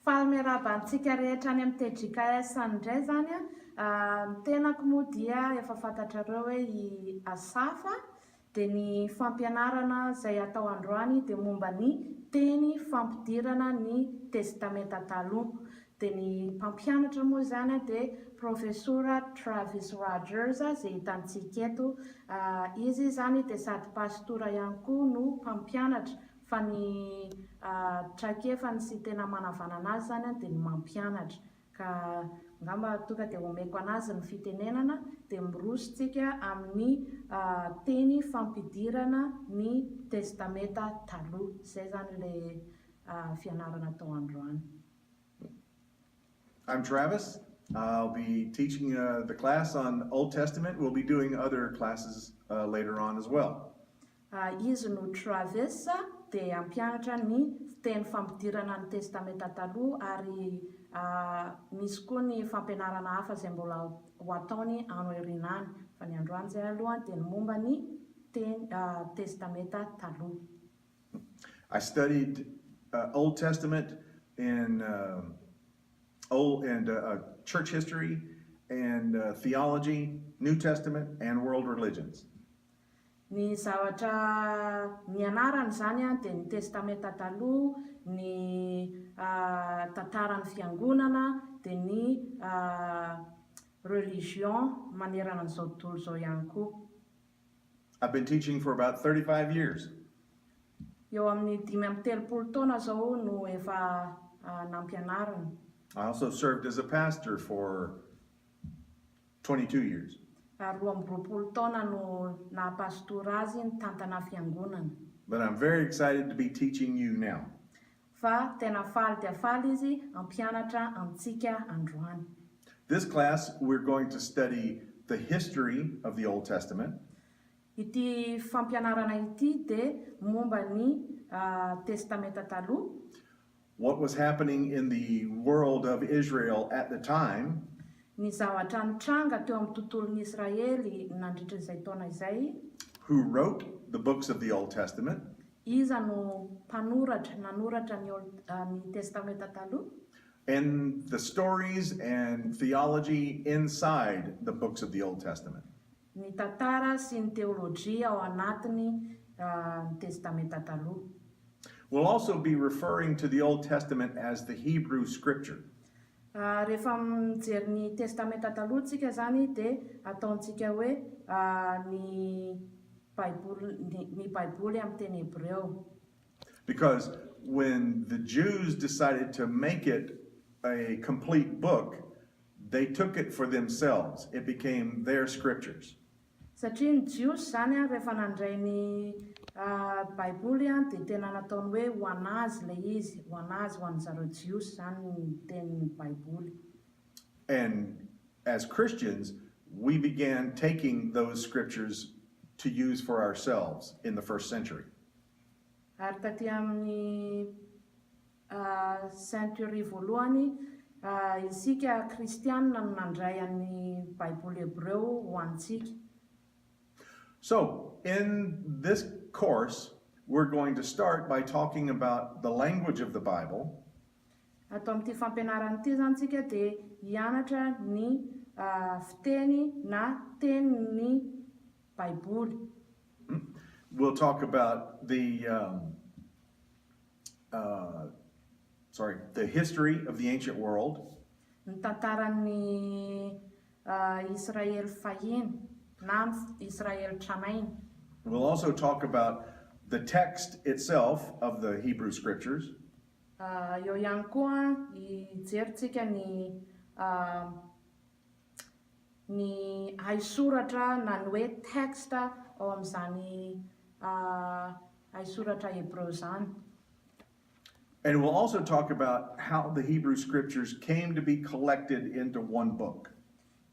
Fahamerabantsika rehetra any amin'ny TJKS indray zany tenako moa dia efa fantatrareo hoe I asafa dia ny fampianarana izay atao androany dia momba ny teny fampidirana ny testamenta taloha. Dia ny mpampianatra moa zany dia Profesora Travis Rogers izay hitantsika eto. Izy zany dia sady pastora ihany koa no mpampianatra fa ny trakefany sy tena manavana anazy zany dia ny mampianatra ka ngamba tonga dia omeko anazy ny fitenenana dia mirositsika amin'ny teny fampidirana ny testamenta taloha. Zay zany ilay fianarana atao androany. I'm Travis. I'll be teaching the class on Old Testament. We'll be doing other classes later on as well. Izy no Travis dia ampianatra ny teny fampidirana ny testamenta taloha ary misy koa ny fampianarana hafa izay mbola ho ataony anoerinany fa ny androany zay aloha dia ny momba ny teny testamenta taloha. I studied Old Testament in church history and theology, New Testament, and world religions. Ny zavatra nianarany zany dia ny testamenta taloha, ny tantaran'ny fiangonana, dia ny religion manerana an'izao tontolo izao ihany koa. I've been teaching for about 35 years. Eo amin'ny 5-30 taona zao no efa nampianarana. I also served as a pastor for 22 years. 20 taona no napastora azy ny tantana fiangonana. But I'm very excited to be teaching you now. Fa tena faly dia faly izy ampianatra antsika androany. This class we're going to study the history of the Old Testament. Ity fampianarana ity dia momba ny testamenta taloha. What was happening in the world of Israel at the time. Ny zavatra nitranga teo amin'ny tontolon'ny Israely nandritra izay taona izay. Who wrote the books of the Old Testament. Iza no nanoratra ny testamenta taloha. And the stories and theology inside the books of the Old Testament. Ny tantara sy ny teolojia ao anatiny testamenta taloha. We'll also be referring to the Old Testament as the Hebrew Scripture. Rehefa mijery ny testamenta taloha tsika zany dia ataontsika hoe ny Baiboly amin'ny teny Hebreo. Because when the Jews decided to make it a complete book, they took it for themselves. It became their scriptures. Satria ny Jiosy zany rehefa nandray ny Baiboly dia tena nataony hoe ho anazy ilay izy, ho anazy ho an'zareo Jiosy zany ny tenin'ny Baiboly. And as Christians, we began taking those scriptures to use for ourselves in the first century. Ary taty amin'ny century voalohany isika kristianina no nandray an'ny Baiboly Hebreo ho antsika. So, in this course, we're going to start by talking about the language of the Bible. Ato amin'ity fampianarana ity zany tsika dia hianatra ny fiteny na tenin'ny Baiboly. We'll talk about the history of the ancient world. Ny tantaran'ny Israel fahiny na Israel tranainy. We'll also talk about the text itself of the Hebrew Scriptures. Eo ihany koa hijeritsika ny haisoratra na ny hoe texta ao amin'izany haisoratra Hebreo zany. And we'll also talk about how the Hebrew Scriptures came to be collected into one book.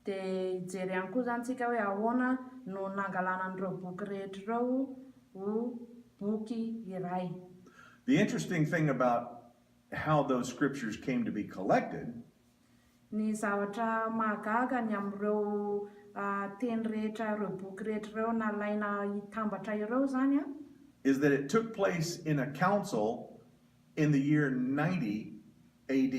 Dia hijery ihany koa zany tsika hoe ahoana no nangalana an'ireo boky rehetra ireo ho boky iray. The interesting thing about how those scriptures came to be collected Ny zavatra mahagaga ny amin'ireo teny rehetra, ireo boky rehetra ireo nalaina hitambatra ireo zany is that it took place in a council in the year 90 AD.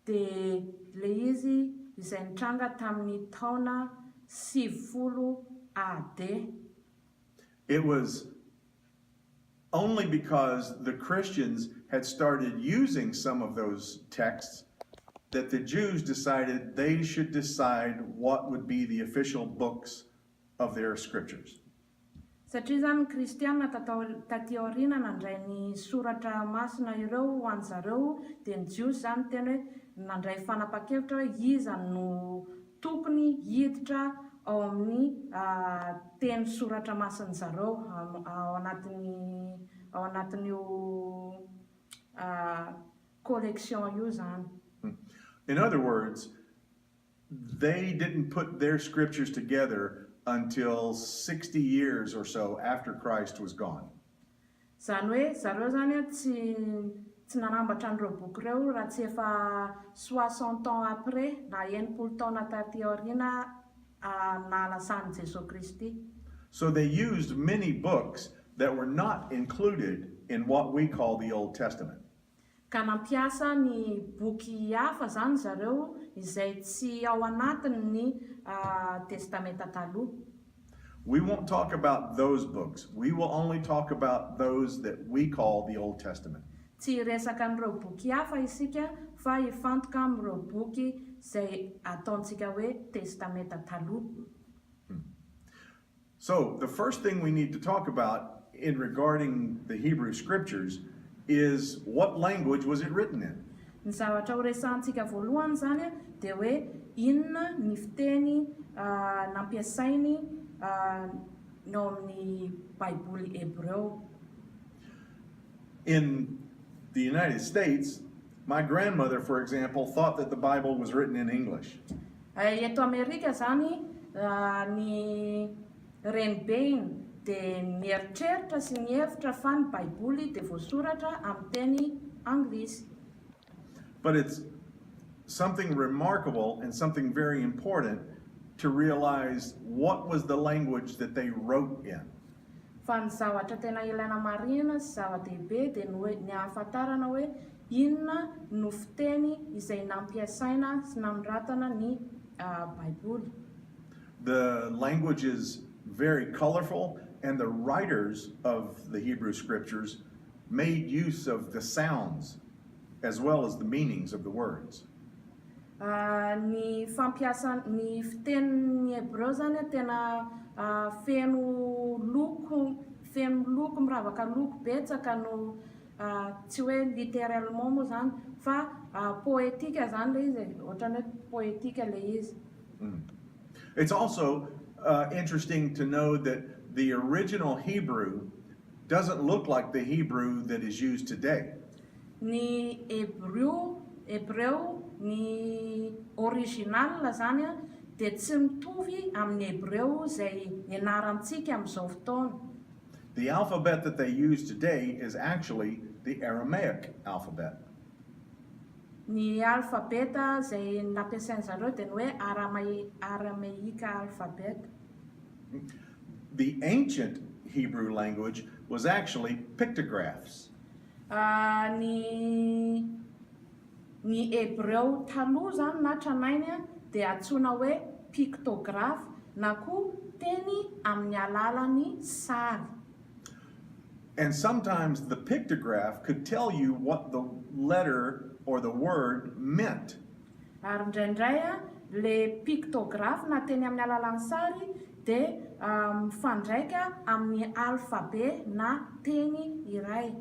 Dia le izy izay nitranga tamin'ny taona 70 AD. It was only because the Christians had started using some of those texts that the Jews decided they should decide what would be the official books of their scriptures. Satria zany kristianina taty aoriana nandray ny soratra masina ireo ho an zareo, dia ny jiosy zany tena hoe nandray fanapa-kevitra hoe iza no tokony hiditra ao amin'ny teny soratra masiny zareo ao anatin'io collection io zany. In other words, they didn't put their scriptures together until 60 years or so after Christ was gone. Zany hoe zareo zany tsy nanambatra an'ireo boky ireo raha tsy efa 60 ans après na 90 taona taty aoriana nahalasany Jesosy Kristy. So they used many books that were not included in what we call the Old Testament. Ka nampiasa ny boky hafa zany zareo izay tsy ao anatin'ny testamenta taloha. We won't talk about those books. We will only talk about those that we call the Old Testament. Tsy resaka an'ireo boky hafa isika fa hifantoka amin'ireo boky izay ataontsika hoe testamenta taloha. So the first thing we need to talk about in regarding the Hebrew scriptures is what language was it written in? Ny zavatra ho resahantsika voalohany zany dia hoe inona ny fiteny nampiasainy no amin'ny Baiboly Hebreo. In the United States, my grandmother, for example, thought that the Bible was written in English. Eto Amerika zany ny renibeny dia mieritreritra sy mihevitra fa ny Baiboly dia voasoratra amin'ny teny Anglisy. But it's something remarkable and something very important to realize what was the language that they wrote in. Fa ny zavatra tena ilaina marina sy zava-dehibe dia ny ahafantarana hoe inona no fiteny izay nampiasaina sy nanoratana ny Baiboly. The language is very colorful, and the writers of the Hebrew scriptures made use of the sounds as well as the meanings of the words. Ny fampiasa ny fitenin'ny Hebreo zany tena feno loko miravaka loko betsaka no tsy hoe littéralement moa zany fa poetika zany le izy, ohatrany hoe poetika le izy. It's also interesting to know that the original Hebrew doesn't look like the Hebrew that is used today. Ny Hebreo ny original zany dia tsy mitovy amin'ny Hebreo izay ianarantsika amin'izao fotoana. The alphabet that they use today is actually the Aramaic alphabet. Ny alfabeta izay nampiasain'zareo dia ny hoe Aramaika alphabet. The ancient Hebrew language was actually pictographs. Ny Hebreo taloha zany na tranainy dia antsoina hoe pictographe na koa teny amin'ny alalan'ny sary. And sometimes the pictograph could tell you what the letter or the word meant. Ary indraindray le pictographe na teny amin'ny alalan'ny sary dia mifandraika amin'ny alphabet na teny iray.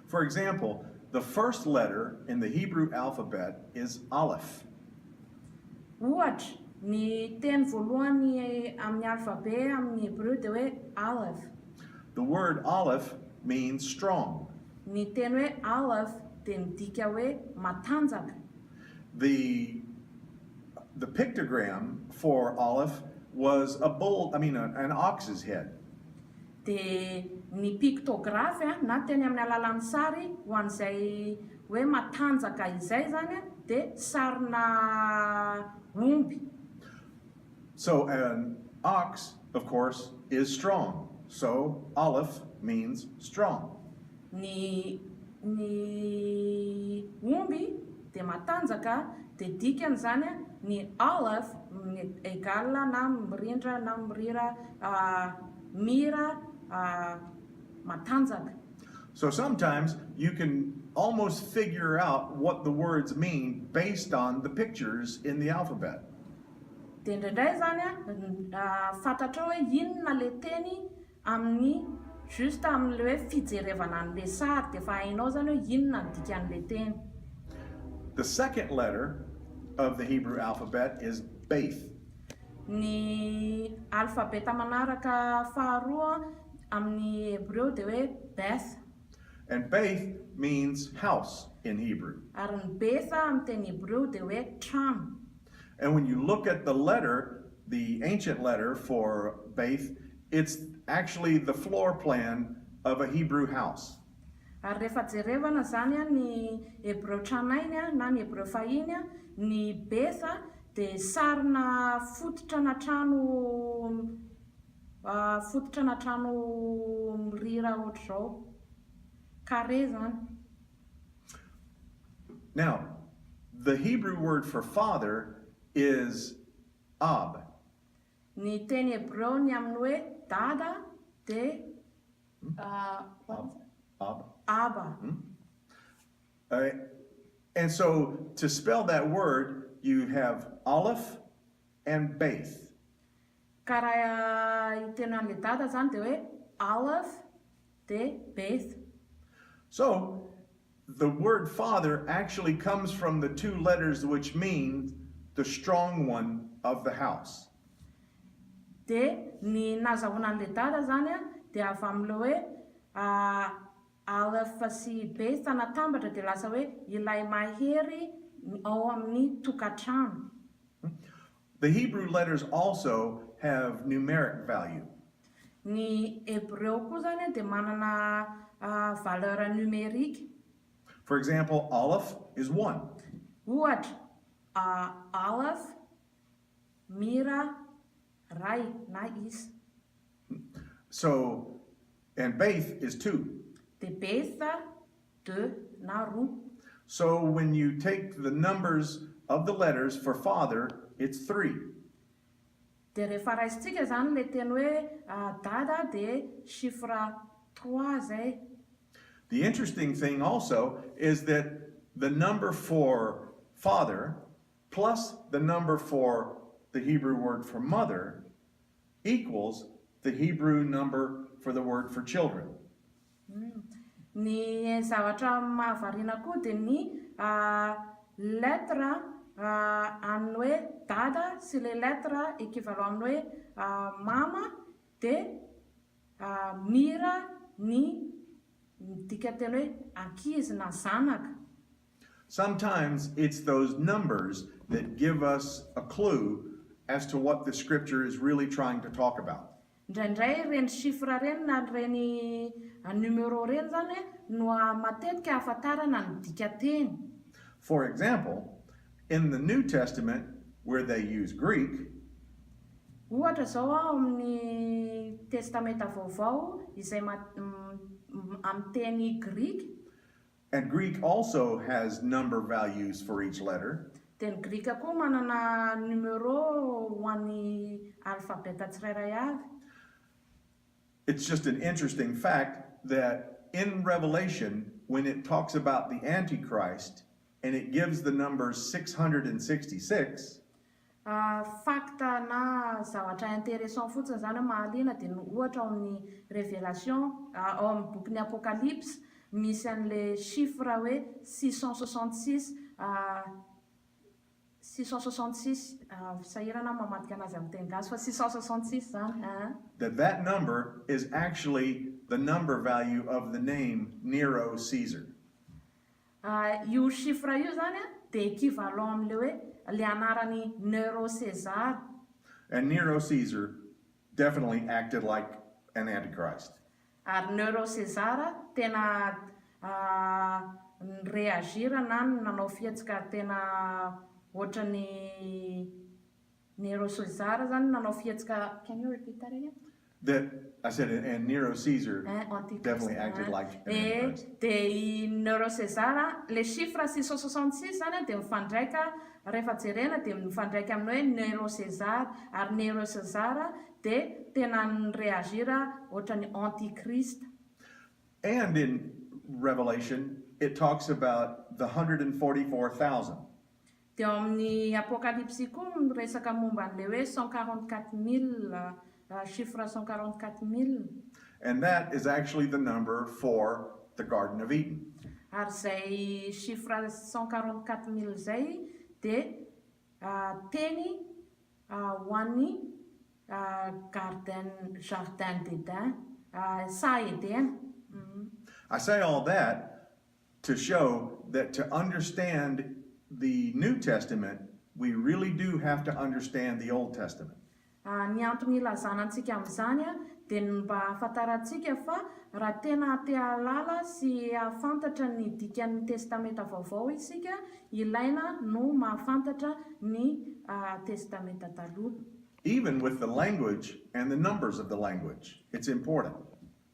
For example, the first letter in the Hebrew alphabet is Aleph. Ohatra, ny teny voalohany amin'ny alphabet amin'ny Hebreo dia hoe Aleph. The word Aleph means strong. Ny teny hoe Aleph dia midika hoe matanjaka. The pictogram for Aleph was an ox's head. Dia ny pictographe na teny amin'ny alalan'ny sary ho an'izay hoe matanjaka izay zany dia sarina omby. So an ox, of course, is strong. So Aleph means strong. Ny omby matanjaka dia dikan'izany ny aleph égal na mirindra na mirira mira matanjaka. So sometimes you can almost figure out what the words mean based on the pictures in the alphabet. Dia indraindray zany fantatra hoe inona le teny amin'ny juste amin'le hoe fijerevana an'le sary dia efa hainao zany hoe inona ny dikan'le teny. The second letter of the Hebrew alphabet is Beth. Ny alfabeta manaraka faharoa amin'ny hebreo dia hoe Beth. And Beth means house in Hebrew. Ary ny Beth amin'ny teny hebreo dia hoe trano. And when you look at the letter, the ancient letter for Beth, it's actually the floor plan of a Hebrew house. Ary rehefa jerevana zany ny hebreo tranainy na ny hebreo fahiny ny Beth dia sarina fototrana trano mirira ohatr'izao carré zany. Now, the Hebrew word for father is Ab. Ny teny hebreo ny amin'ny hoe dada dia Ab. Abba. And so to spell that word, you have Aleph and Beth. Ka raha iteny an'le dada zany dia hoe Aleph dia Beth. So the word father actually comes from the two letters which mean the strong one of the house. Dia ny nazahoana an'le dada zany dia avy amin'le hoe Aleph sy Beth natambatra dia lasa hoe ilay mahery ao amin'ny tokantrano. The Hebrew letters also have numeric value. Ny hebreo koa zany dia manana valeur numérique. For example, Aleph is 1. Ohatra Aleph, mira, ray na is. So, and Beth is 2. Dia Beth, 2 na roa. So when you take the numbers of the letters for father, it's 3. Dia rehefa raisitsika zany le teny hoe dada dia chiffre 3 zay. The interesting thing also is that the number for father plus the number for the Hebrew word for mother equals the Hebrew number for the word for children. Ny zavatra mahavariana koa dia ny lettre amin'ny hoe dada sy le lettre équivalent amin'ny hoe mama dia mira ny dika teny hoe ankizy na zanaka. Sometimes it's those numbers that give us a clue as to what the scripture is really trying to talk about. Indraindray reny chiffre reny na reny numéro reny zany no matetika ahafantarana ny dika teny. For example, in the New Testament, where they use Greek, Ohatra zao amin'ny testamenta vaovao izay amin'ny teny Greek. and Greek also has number values for each letter, Dia ny Grika koa manana numéro ho an'ny alfabeta tsirairay avy. it's just an interesting fact that in Revelation, when it talks about the Antichrist and it gives the number 666, Fakta na zavatra intéressant fotsiny zany mahaliana dia ohatra ao amin'ny révélation ao amin'ny boky ny apocalypse misy an'le chiffre hoe 666 sahirana mamadika anazy amin'ny teny gasy fa 666 zany. that number is actually the number value of the name Nero Caesar. Io chiffre io zany dia équivalent amin'le hoe le anarany Nero César. And Nero Caesar definitely acted like an Antichrist. Ary Nero César tena réagira na nanao fihetsika tena ohatran'ny Nero César zany nanao fihetsika. Can you repeat that again? that I said, and Nero Caesar Antichrist. definitely acted like an Antichrist. Dia Nero César, le chiffre 666 zany dia mifandraika rehefa jerena dia mifandraika amin'ny hoe Nero César ary Nero César dia tena nireagira ohatran'ny Antichrist. And in Revelation, it talks about the 144,000. Dia amin'ny Apocalypse koa miresaka momba an'le hoe 144 000, chiffre 144 000. And that is actually the number for the Garden of Eden. Ary zay chiffre 144 000 zay dia teny ho an'ny Jardin d'Eden, Sa Eden. I say all that to show that to understand the New Testament, we really do have to understand the Old Testament. Ny antony ilazana antsika amin'izany dia mba ahafantarantsika fa raha tena te hahalala sy ahafantatra ny dikan'ny testamenta vaovao isika, ilaina no mahafantatra ny testamenta taloha. Even with the language and the numbers of the language, it's important.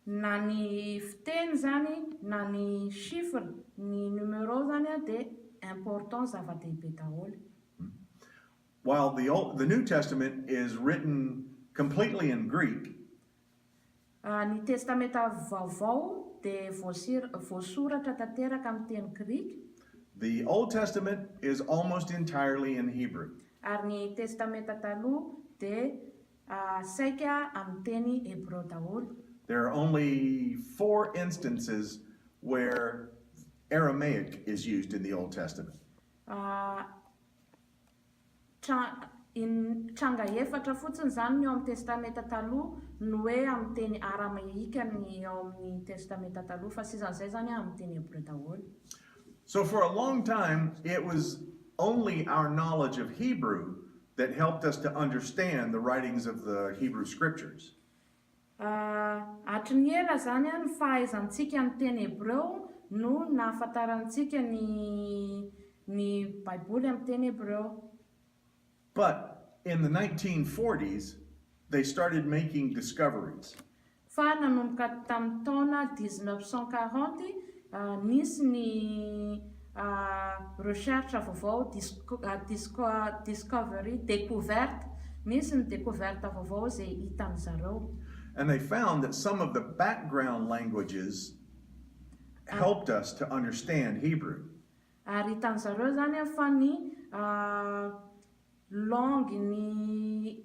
Na ny fiteny zany, na ny chiffre, ny numéro zany dia important, zava-dehibe daholo. While the New Testament is written completely in Greek, Ny testamenta vaovao dia voasoratra tanteraka amin'ny teny Grika, the Old Testament is almost entirely in Hebrew. ary ny testamenta taloha dia saika amin'ny teny Hebreo daholo. There are only 4 instances where Aramaic is used in the Old Testament. Tranga efatra fotsiny zany ny ao amin'ny testamenta taloha no hoe amin'ny teny aramaika ny ao amin'ny testamenta taloha, fa sisan'izay zany amin'ny teny Hebreo daholo. So for a long time, it was only our knowledge of Hebrew that helped us to understand the writings of the Hebrew scriptures. Hatry ny ela zany ny fahaizantsika ny teny Hebreo no nahafantarantsika ny Baiboly amin'ny teny Hebreo. But in the 1940s, they started making discoveries. Fa nanomboka tamin'ny taona 1940 nisy ny recherche vaovao, discovery, découverte, nisy ny découverte vaovao zay hitan zareo. And they found that some of the background languages helped us to understand Hebrew. Ary hitan zareo zany fa ny langue ny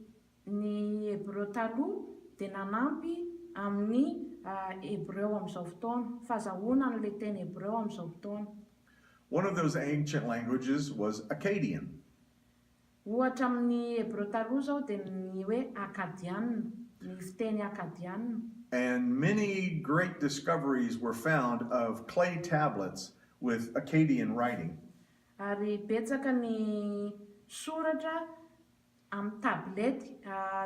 Hebreo taloha dia nanampy amin'ny Hebreo amin'izao fotoana, fahazahoana an'ilay teny Hebreo amin'izao fotoana. One of those ancient languages was Akkadian. Ohatra amin'ny Hebreo taloha zao dia ny hoe Akkadiana, ny fiteny Akkadiana. And many great discoveries were found of clay tablets with Akkadian writing. Ary betsaka ny soratra amin'ny tablety,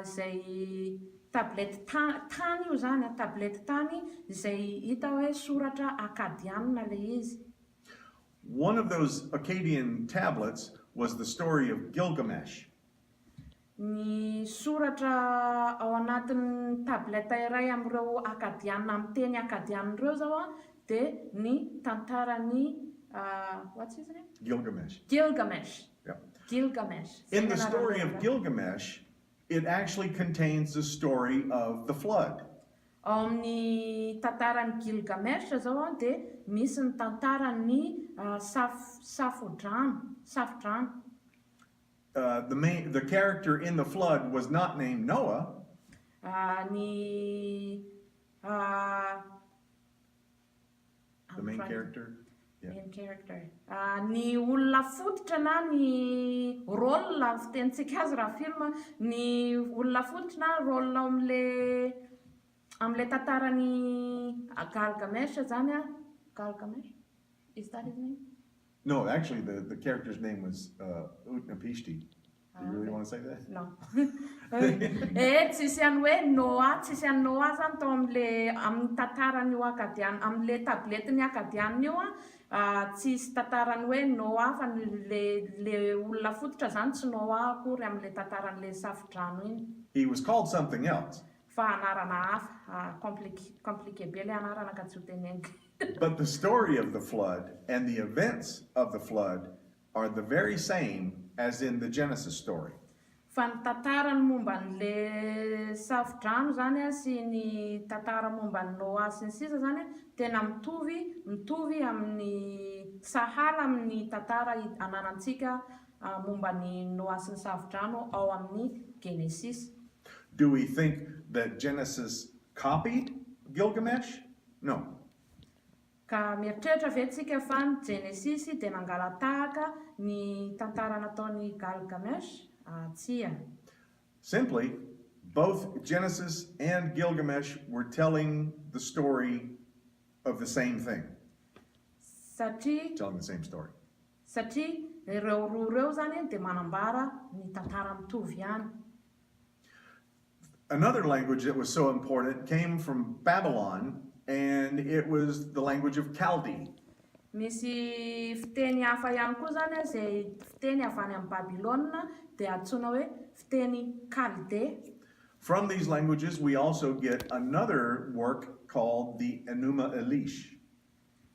izay tablety tany io zany, tablety tany izay hita hoe soratra Akkadiana ilay izy. One of those Akkadian tablets was the story of Gilgamesh. Ny soratra ao anatin'ny tableta iray amin'ireo Akkadiana amin'ny teny Akkadiana ireo zao dia ny tantaran'ny what's his name? Gilgamesh. Gilgamesh. Yeah. Gilgamesh. In the story of Gilgamesh, it actually contains the story of the flood. Ao amin'ny tantaran'ny Gilgamesh zao dia misy ny tantaran'ny safodrano. The character in the flood was not named Noah. The main character. Yeah. Main character. Ny olona fototra na ny rôle fitentsika azy raha film, ny olona fototra na rôle am'le tantaran'ny Gilgamesh zany Gilgamesh. Is that his name? No, actually, the character's name was Utnapishti. Do you really want to say that? No. Tsisy any hoe Noah, tsisy any Noah zany tao amin'ny tantaran'io Akkadiana, amin'le tabletin'ny Akkadiana io tsisy tantarany hoe Noah, fa le olona fototra zany tsy Noah akory amin'le tantaran'le safodrano iny. He was called something else. fa anarana hafa compliqué be le anarana ka tsy ho teneniko. But the story of the flood and the events of the flood are the very same as in the Genesis story. Fa ny tantara ny momba n'le safodrano zany a sy ny tantara momba ny Noa sy ny sisa zany a tena mitovy amin'ny sahala amin'ny tantara ananantsika momba ny Noa sy ny safodrano ao amin'ny Genesis. Do we think that Genesis copied Gilgamesh? No. Ka mieritreritra ve tsika fa ny Genesis dia nangala tahaka ny tantara nataon'ny Gilgamesh? Tsia. Simply, both Genesis and Gilgamesh were telling the story of the same thing. Telling the same story. Satria ireo roa ireo zany dia manambara ny tantara mitovy ihany. Another language that was so important came from Babylon, and it was the language of Chaldee. Misy fiteny hafa ihany koa zany izay fiteny avy any amin'ny Babilôna dia antsoina hoe fiteny Chaldee. From these languages, we also get another work called the Enuma Elish.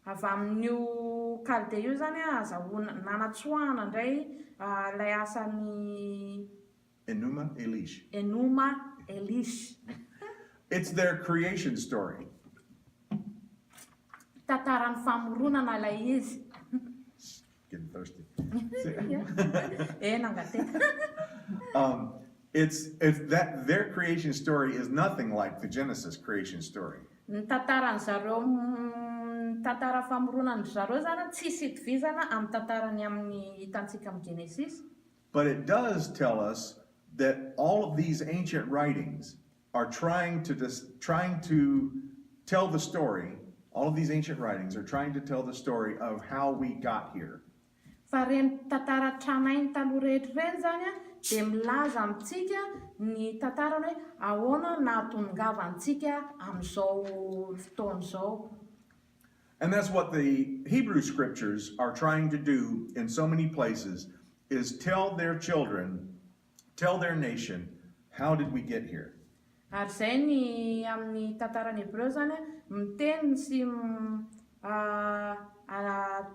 Avy amin'io Chaldee io zany azahoana nanatsoahana indray ilay asan'ny Enuma Elish. Enuma Elish. It's their creation story. Tantaran'ny famoronana ilay izy. Getting thirsty. It's that their creation story is nothing like the Genesis creation story. Ny tantaran'zareo tantara famoronan'ny zareo zany tsisy itovizana amin'ny tantarany amin'ny hitantsika amin'ny Genesis. But it does tell us that all of these ancient writings are trying to tell the story. All of these ancient writings are trying to tell the story of how we got here. Fa reny tantara tranainy taloha rehetra reny zany dia milaza amintsika ny tantarany hoe ahoana nahatongavantsika amin'izao fotoana izao. And that's what the Hebrew scriptures are trying to do in so many places, is tell their children, tell their nation, how did we get here? Ary izay ny amin'ny tantarany Hebreo zany miteny sy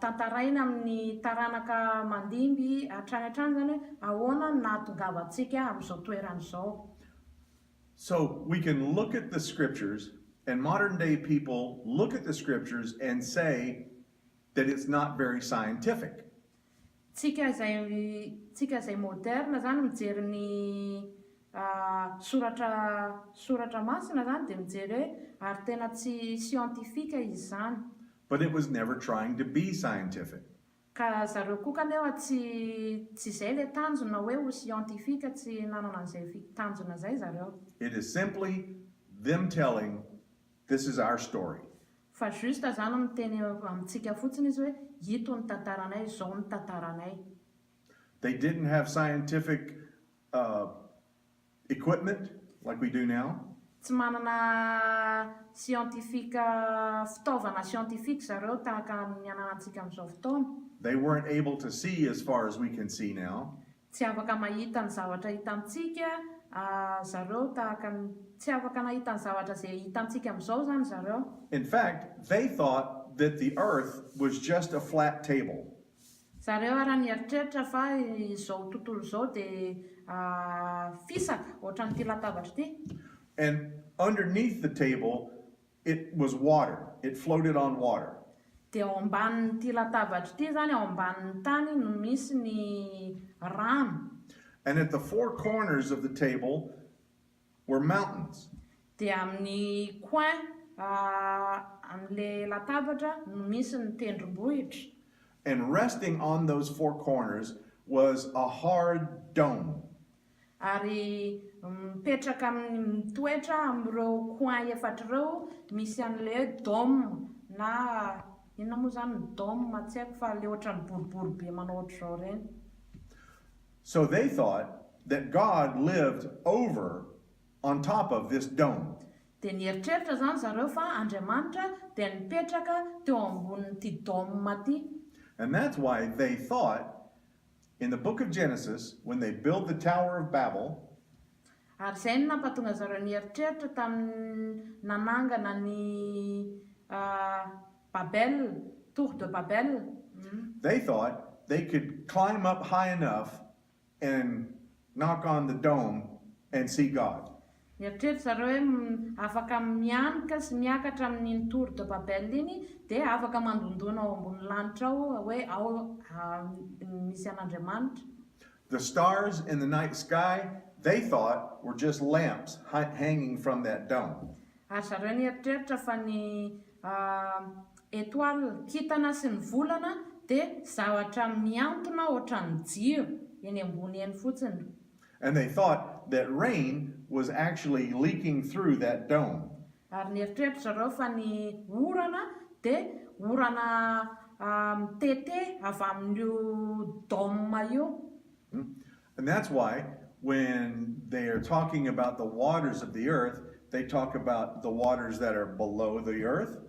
tantaraina amin'ny taranaka mandimby hatrany zany ahoana nahatongavantsika amin'izao toerana izao. So we can look at the scriptures, and modern day people look at the scriptures and say that it's not very scientific. Tsika izay moderna zany mijery ny soratra masina zany dia mijery hoe ary tena tsy scientifika izy zany. But it was never trying to be scientific. Ka zareo koa kanefa tsy izay le tanjona hoe ho scientifika, tsy nanana an'izay tanjona izay zareo. It is simply them telling, this is our story. Fa justa zany miteny amintsika fotsiny izy hoe ito ny tantaranay, izao ny tantaranay. They didn't have scientific equipment like we do now. Tsy manana fitaovana scientifique zareo tahaka ny ananantsika amin'izao fotoana. They weren't able to see as far as we can see now. Tsy afaka mahita ny zavatra hitantsika zareo tsy afaka nahita ny zavatra izay hitantsika amin'izao zany zareo. In fact, they thought that the earth was just a flat table. Zareo ara nieritreritra fa izao tontolo izao dia fisaka ohatran'ity latabatra ity. And underneath the table, it was water. It floated on water. Dia ao ambanin'ity latabatra ity zany, ao ambanin'ny tany no misy ny rano. And at the four corners of the table were mountains. Dia amin'ny coin amin'le latabatra no misy ny tendrombohitra. And resting on those four corners was a hard dome. Ary mipetraka mitoetra amin'ireo coin efatra ireo misy an'le dôme na inona moa zany ny dôme tsy haiko fa le ohatran'ny boribory be manao ohatr'izao ireny. So they thought that God lived over on top of this dome. Dia nieritreritra zany zareo fa Andriamanitra dia nipetraka teo ambonin'ity dôme ity. And that's why they thought in the book of Genesis, when they built the Tower of Babel, Ary izay no nampatonga zareo nieritreritra tamin'ny nanangana ny Babel, Tour de Babel. They thought they could climb up high enough and knock on the dome and see God. Nieritreritra zareo hoe afaka mianika sy miakatra amin'iny Tour de Babel iny dia afaka mandondona ao ambony lanitra ao hoe ao misy an'Andriamanitra. The stars in the night sky, they thought, were just lamps hanging from that dome. Ary zareo nieritreritra fa ny étoile, kintana sy ny volana dia zavatra miantona ohatran'ny jiro eny ambony eny fotsiny. And they thought that rain was actually leaking through that dome. Ary nieritreritra zareo fa ny orana dia orana mitete avy amin'io dôme io. And that's why when they are talking about the waters of the earth, they talk about the waters that are below the earth,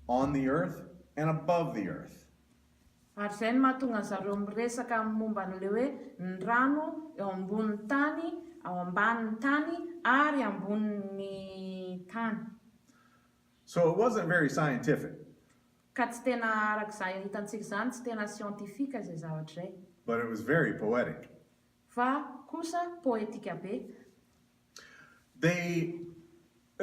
on the earth, and above the earth. Ary izay no mahatonga zareo miresaka momba n'ilay hoe ny rano eo ambonin'ny tany, ao ambanin'ny tany, ary ambonin'ny tany. So it wasn't very scientific, Ka tsy tena arak'izay hitantsika izany, tsy tena siantifika izay zavatra izay. but it was very poetic. Fa kosa poetika be.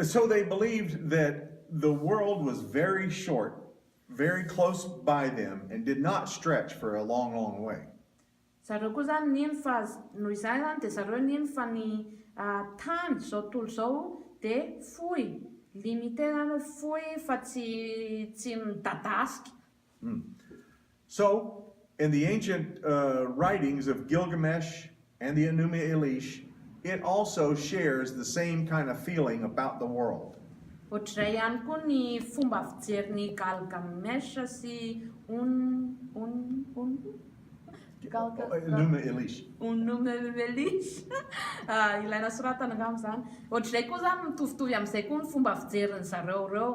So they believed that the world was very short, very close by them, and did not stretch for a long, long way. Zareo koa zany nino fa noho izay zany dia zareo nino fa ny tany zao tontolo zao dia fohy, limité zany hoe fohy fa tsy midadasika. So, in the ancient writings of Gilgamesh and the Enuma Elish, it also shares the same kind of feeling about the world. Ohatr'izay ihany koa ny fomba fijerin'ny Gilgamesh sy Enuma Elish. Enuma Elish. Ilaina soratana angamba zany. Ohatr'izay koa zany mitovitovy amin'izay koa ny fomba fijerin'ny zareo reo.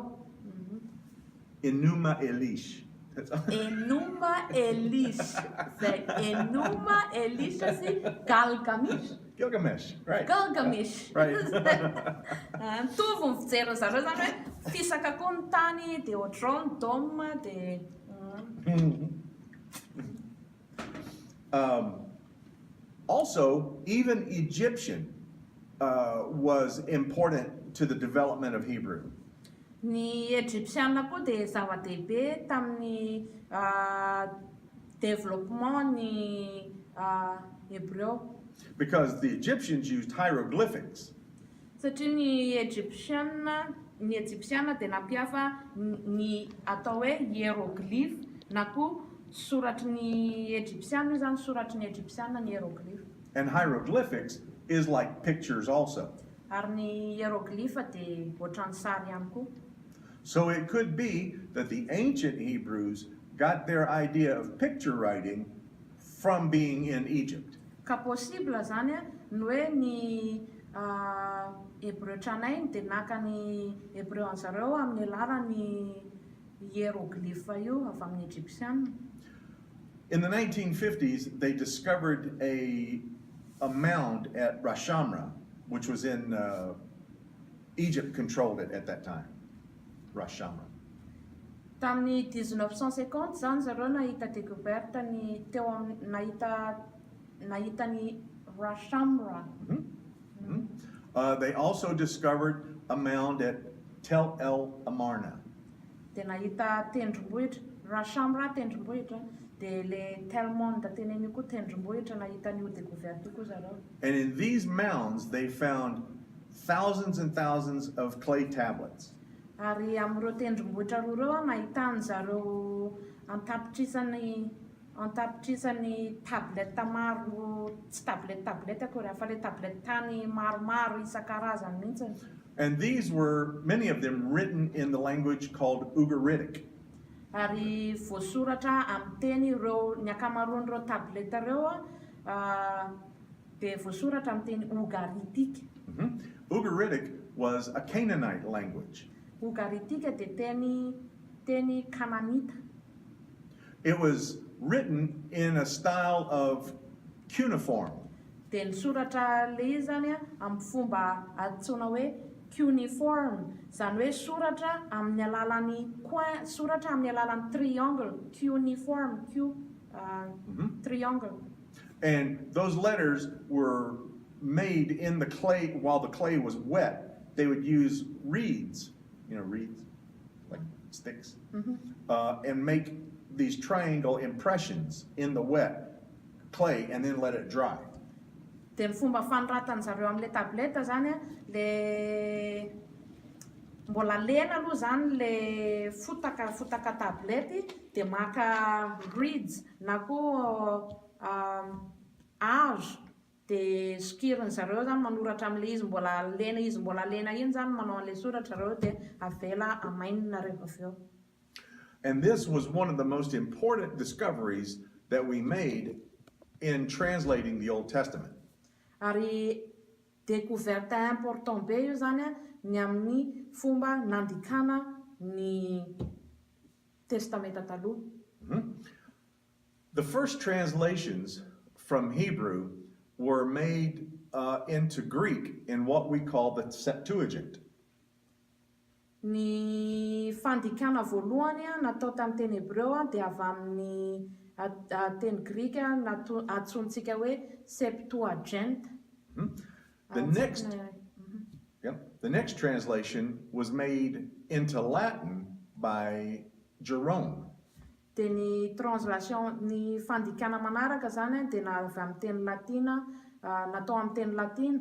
Enuma Elish. Enuma Elish. Zay Enuma Elish sy Gilgamesh. Gilgamesh, right. Gilgamesh. Right. Mitovy ny fijerin'ny zareo zany hoe fisaka koa ny tany dia ohatr'izao ny dôme dia Also, even Egyptian was important to the development of Hebrew. Ny Egyptiana koa dia zava-dehibe tamin'ny développement ny Hébreu. Because the Egyptians used hieroglyphics. Satria ny Egyptiana dia nampiafa ny atao hoe hiéroglyphe na koa soratry Egyptiana io zany soratry ny Egyptiana ny hiéroglyphe. And hieroglyphics is like pictures also. Ary ny hiéroglyphe dia ohatran'ny sary ihany koa. So it could be that the ancient Hebrews got their idea of picture writing from being in Egypt. Ka possible zany ny hoe ny Hébreu tranainy dia naka ny Hébreu an'zareo amin'ny alalan'ny hiéroglyphe io avy amin'ny Egyptiana. In the 1950s, they discovered a mound at Rashamra, which was in Egypt controlled it at that time. Rashamra. Tamin'ny 1950 zany zareo nahita découverte ny nahita ny Rashamra. They also discovered a mound at Tel El Amarna. Dia nahita tendrombohitra, Rashamra tendrombohitra, dia le Telmond teneny koa tendrombohitra nahita ny découverte koa zareo. And in these mounds, they found thousands and thousands of clay tablets. Ary amin'ireo tendrombohitra roa reo nahitany zareo antapitrisany tabletta maro, tsy tabletta akory fa le tabletta tany maromaro isan-karazany mihitsy. And these were, many of them, written in the language called Ugaritic. Ary voasoratra amin'ny teny ireo ny ankamaroan'ireo tabletta reo dia voasoratra amin'ny teny Ugaritic. Ugaritic was a Canaanite language. Ugaritic dia teny Kananita. It was written in a style of cuneiform. Dia ny soratra le izy zany amin'ny fomba antsoina hoe cuneiform, izany hoe soratra amin'ny alalan'ny coin, soratra amin'ny alalan'ny triangle, cuneiform, triangle. And those letters were made in the clay while the clay was wet. They would use reeds, reeds, like sticks, and make these triangle impressions in the wet clay and then let it dry. Dia ny fomba fanoratany zareo amin'ilay tableta zany le mbola lena aloha zany le fotaka tablety dia maka reeds na koa hazo dia sokirin zareo zany manoratra amin'ilay izy mbola lena iny zany manao an'ilay soratra zareo dia avela amainina rehefa avy eo. And this was one of the most important discoveries that we made in translating the Old Testament. Ary découverte important be io zany ny amin'ny fomba nandikana ny testamenta taloha. The first translations from Hebrew were made into Greek in what we call the Septuagint. Ny fandikana voalohany natao tamin'ny teny hebreo dia avy amin'ny teny grika antsontsika hoe Septuagint. The next translation was made into Latin by Jerome. Dia ny translation, ny fandikana manaraka zany dia avy amin'ny teny latina, natao amin'ny teny latina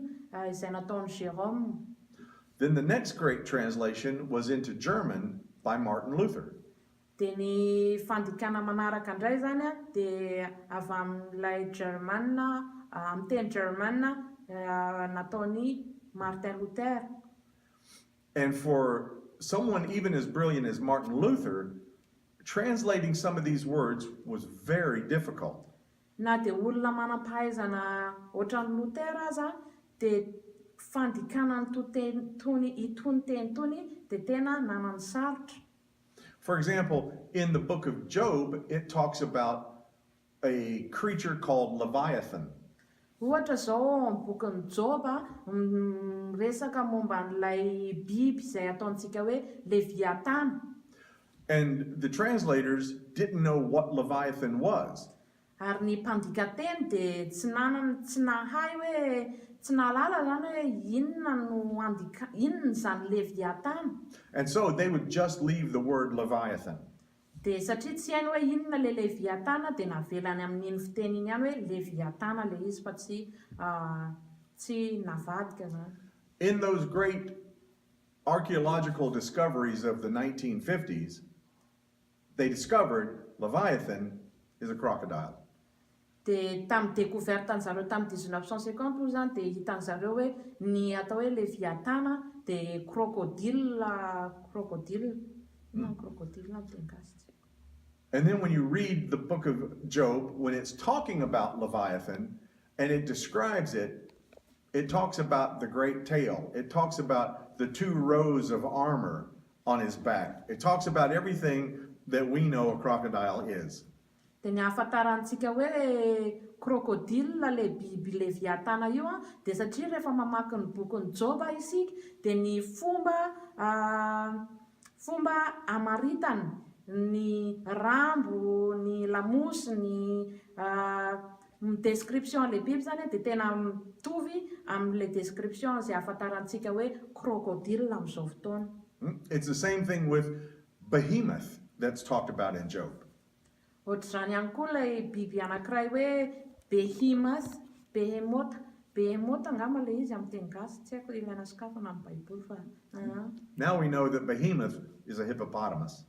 izay nataon'i Jérôme. Then the next great translation was into German by Martin Luther. Dia ny fandikana manaraka indray zany dia avy amin'ilay amin'ny teny German nataon'i Martin Luther. And for someone even as brilliant as Martin Luther, translating some of these words was very difficult. Na dia olona manam-pahaizana ohatran'ny Luther aza dia fandikana itony teny tony dia tena nanany sarotra. For example, in the book of Job, it talks about a creature called Leviathan. Ohatra zao amin'ny bokin'i Job resaka momba an'ilay biby izay ataontsika hoe Leviathan. And the translators didn't know what Leviathan was. Ary ny mpandika teny dia tsy nahay hoe tsy nahalala zany hoe inona zany Leviathan. And so they would just leave the word Leviathan. Dia satria tsy hainy hoe inona le Leviathan dia navelany amin'iny fiteny iny ihany hoe Leviathan le izy fa tsy navadika zany. In those great archaeological discoveries of the 1950s, they discovered Leviathan is a crocodile. Dia tamin'ny découverte zareo tamin'ny 1950 moa zany dia hitan'zareo hoe ny atao hoe Leviathan dia crocodile amin'ny teny gasy. And then when you read the book of Job, when it's talking about Leviathan and it describes it, it talks about the great tail. It talks about the 2 rows of armor on his back. It talks about everything that we know a crocodile is. Dia ny ahafantarantsika hoe crocodile le biby Leviathan io dia satria rehefa mamaky ny bokin'i Job isika dia ny fomba amaritany ny rambo, ny lamosy, ny description le biby zany dia tena mitovy amin'ilay description izay ahafantarantsika hoe crocodile amin'izao fotoana. It's the same thing with behemoth that's talked about in Job. Ohatr'izany ihany koa ilay biby anankiray hoe behemoth angamba le izy amin'ny teny gasy, tsy haiko ilaina sokafana amin'ny Baiboly fa. Now we know that behemoth is a hippopotamus.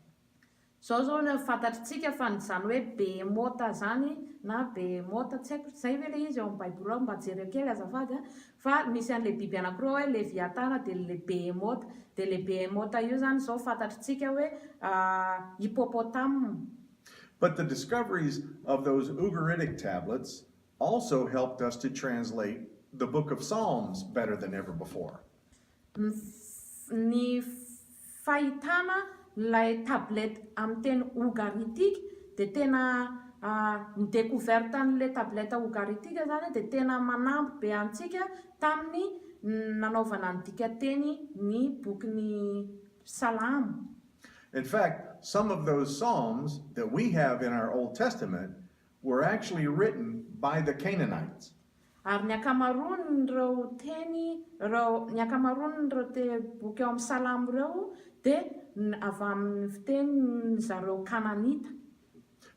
Zao no fantatritsika fa zany hoe behemoth zany na behemoth tsy haiko zay ve le izy eo amin'ny Baiboly ao mba jery kely azafady fa misy an'ilay biby anankiroa hoe Leviathan dia le behemoth dia le behemoth io zany zao fantatritsika hoe hippopotame. But the discoveries of those Ugaritic tablets also helped us to translate the book of Psalms better than ever before. Ny fahitana ilay tablety amin'ny teny Ugaritic dia tena ny découverte an'le tableta ogaritika zany dia tena manampy be antsika tamin'ny nanaovana ny dikateny ny bokyny salamo. In fact, some of those Psalms that we have in our Old Testament were actually written by the Canaanites. Ary ny akamaroan'ireo boky ao amin'ny salamo ireo dia avy amin'ny fitenin'ny zareo kananita.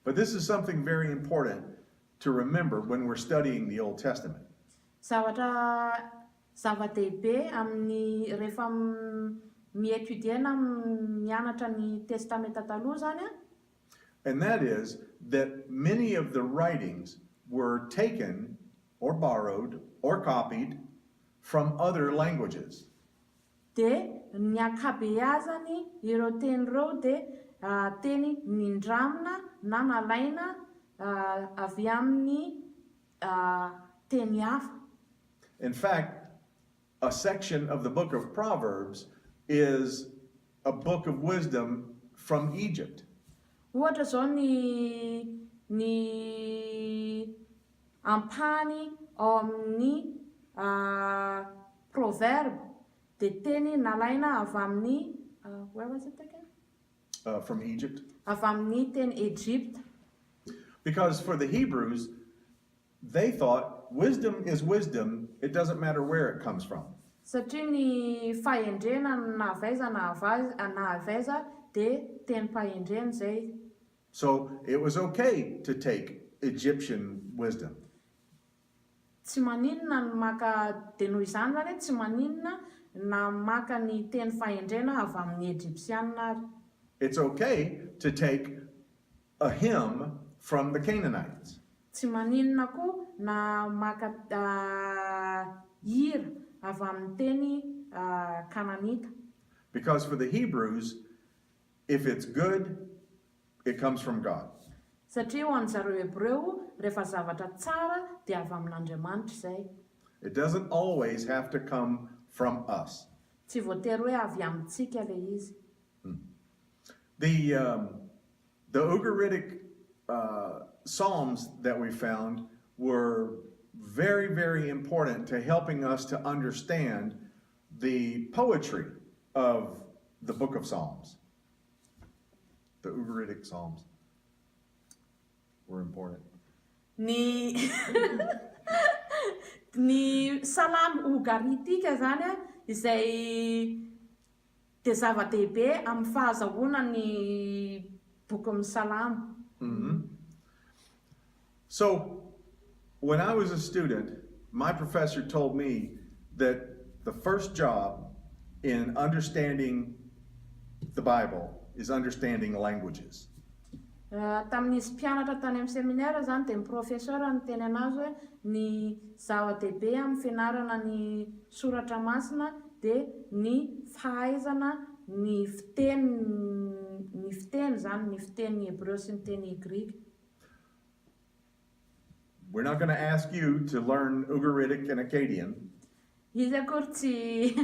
But this is something very important to remember when we're studying the Old Testament. Zava-dehibe amin'ny rehefa mietudiena mianatra ny testamenta taloha zany. And that is that many of the writings were taken or borrowed or copied from other languages. Dia ny akabeazany ireo teny ireo dia teny nindramina na nalaina avy amin'ny teny hafa. In fact, a section of the book of Proverbs is a book of wisdom from Egypt. Ohatra zao ny ampany ao amin'ny proverbe dia teny nalaina avy amin'ny where was it again? From Egypt. Avy amin'ny teny Egypt. Because for the Hebrews, they thought wisdom is wisdom, it doesn't matter where it comes from. Satria ny fahendrena na avaiza dia teny fahendrena zay. So it was okay to take Egyptian wisdom. Tsy maninona ny maka dia noho izany zany tsy maninona na maka ny teny fahendrena avy amin'ny Egyptianina ary. It's okay to take a hymn from the Canaanites. Tsy maninona koa na maka hira avy amin'ny teny kananita. Because for the Hebrews, if it's good, it comes from God. Satria ho an'zareo Hebreo rehefa zavatra tsara dia avy amin'Andriamanitra izay. It doesn't always have to come from us. Tsy voatery hoe avy amintsika le izy. The Ugaritic Psalms that we found were very, very important to helping us to understand the poetry of the book of Psalms. The Ugaritic Psalms were important. Ny salamo ugaritika zany izay dia zava-dehibe amin'ny fahazahoana ny boky ny salamo. So, when I was a student, my professor told me that the first job in understanding the Bible is understanding languages. Tamin'izy mpianatra tany amin'ny seminaire zany dia ny professeur ny teny anazy hoe ny zava-dehibe amin'ny fianarana ny soratra masina dia ny fahaizana ny fiteny zany ny fiteny Hebreo sy ny teny Grika. We're not going to ask you to learn Ugaritic and Akkadian. Izy akory tsy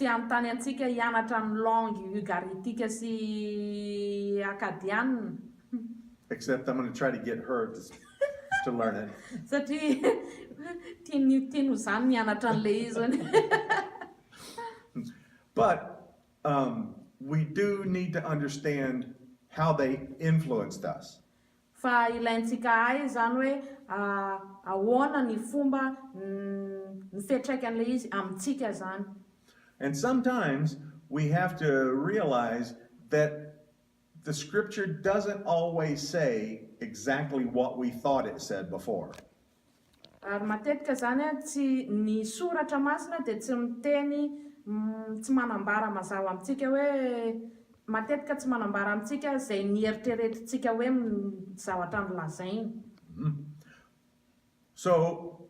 anontany antsika hianatra ny langue ugaritika sy akadiana. Except I'm going to try to get her to learn it. Satria tiany ho zany mianatra an'le izy. But we do need to understand how they influenced us. Fa ilaintsika ahy zany hoe ahoana ny fomba ny fetraikan'le izy amintsika zany. And sometimes we have to realize that the scripture doesn't always say exactly what we thought it said before. Ary matetika zany tsy ny soratra masina dia tsy miteny tsy manambara mazava amintsika hoe matetika tsy manambara amintsika izay nieritreretintsika hoe zavatra nolazainy. So